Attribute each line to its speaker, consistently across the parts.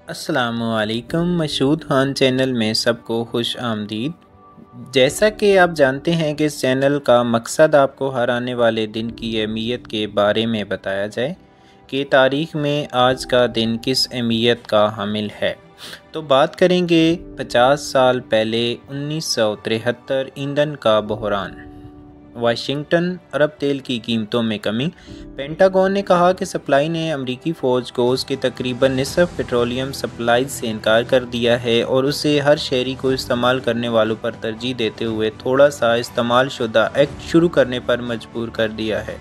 Speaker 1: السلام علیکم، مشہود خان چینل میں سب کو خوش آمدید۔ جیسا کہ آپ جانتے ہیں کہ اس چینل کا مقصد آپ کو ہر آنے والے دن کی اہمیت کے بارے میں بتایا جائے کہ تاریخ میں آج کا دن کس اہمیت کا حامل ہے۔ تو بات کریں گے 50 سال پہلے 1973 ایندھن کا بحران، واشنگٹن، عرب تیل کی قیمتوں میں کمی۔ پینٹاگون نے کہا کہ سپلائی نے امریکی فوج کو اس کے تقریباً نصف پیٹرولیم سپلائز سے انکار کر دیا ہے اور اسے ہر شہری کو استعمال کرنے والوں پر ترجیح دیتے ہوئے تھوڑا سا استعمال شدہ ایکٹ شروع کرنے پر مجبور کر دیا ہے۔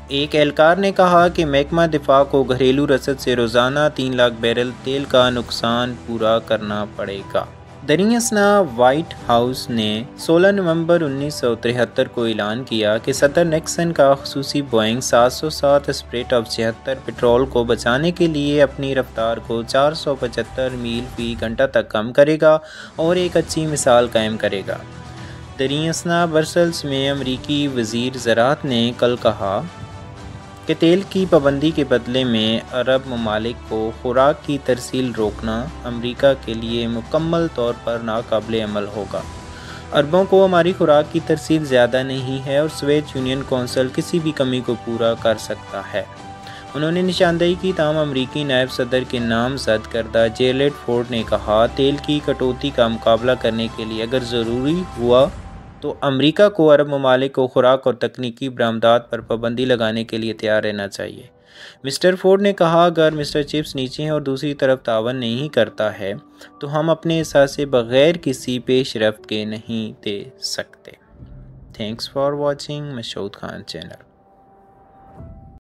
Speaker 1: ایک اہلکار نے کہا کہ محکمہ دفاع کو گھریلو رسد سے روزانہ 3 لاکھ بیرل تیل کا نقصان پورا کرنا پڑے گا۔ دریں اثنا وائٹ ہاؤس نے 16 نومبر 1973 کو اعلان کیا کہ صدر نکسن کا خصوصی بوئنگ 707 اسپریٹ آف 76 پیٹرول کو بچانے کے لیے اپنی رفتار کو 475 میل فی گھنٹہ تک کم کرے گا اور ایک اچھی مثال قائم کرے گا۔ دریں اثنا برسلز میں امریکی وزیر زراعت نے کل کہا کہ تیل کی پابندی کے بدلے میں عرب ممالک کو خوراک کی ترسیل روکنا امریکہ کے لیے مکمل طور پر ناقابل عمل ہوگا۔ عربوں کو ہماری خوراک کی ترسیل زیادہ نہیں ہے اور سوویت یونین کونسل کسی بھی کمی کو پورا کر سکتا ہے۔ انہوں نے نشاندہی کی، تاہم امریکی نائب صدر کے نامزد کردہ جیرلڈ فورڈ نے کہا تیل کی کٹوتی کا مقابلہ کرنے کے لیے اگر ضروری ہوا تو امریکہ کو عرب ممالک کو خوراک اور تکنیکی برآمدات پر پابندی لگانے کے لیے تیار رہنا چاہیے۔ مسٹر فورڈ نے کہا اگر مسٹر چپس نیچے ہیں اور دوسری طرف تعاون نہیں کرتا ہے تو ہم اپنے اثاثے بغیر کسی پیش رفت کے نہیں دے سکتے۔ Thanks for watching Mashhood Khan channel.